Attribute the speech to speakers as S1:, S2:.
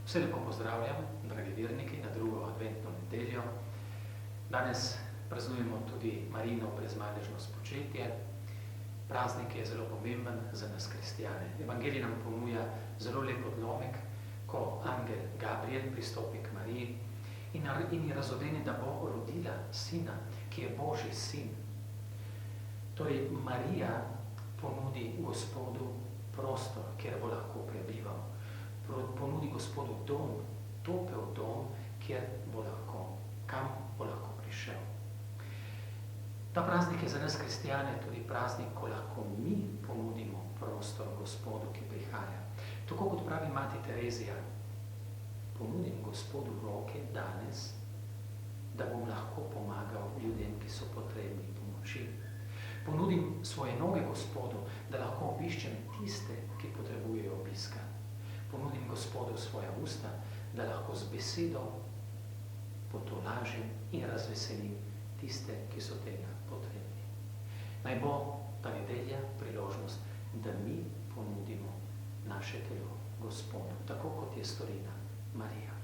S1: Vse lepo pozdravljam, dragi verniki, na drugo adventno nedeljo. Danes praznujemo tudi Marijino brezmadežno spočetje. Praznik je zelo pomemben za nas kristjane. Evangelij nam ponuja zelo lep odlomek, ko angel Gabriel pristopi k Mariji in je razodeni, da bo rodila sina, ki je Božji sin. Torej, Marija ponudi Gospodu prostor, kjer bo lahko prebival. Ponudi Gospodu dom, topel dom, kam bo lahko prišel. Ta praznik je za nas kristjane tudi praznik, ko lahko mi ponudimo prostor Gospodu, ki prihaja. Tako kot pravi mati Terezija, ponudim Gospodu roke danes, da bom lahko pomagal ljudem, ki so potrebni pomoči. Ponudim svoje noge Gospodu, da lahko obiščem tiste, ki potrebujejo obiska. Ponudim Gospodu svoja usta, da lahko z besedo potolažim in razveselim tiste, ki so tega potrebni. Naj bo ta nedelja priložnost, da mi ponudimo naše telo Gospodu, tako kot je storila Marija.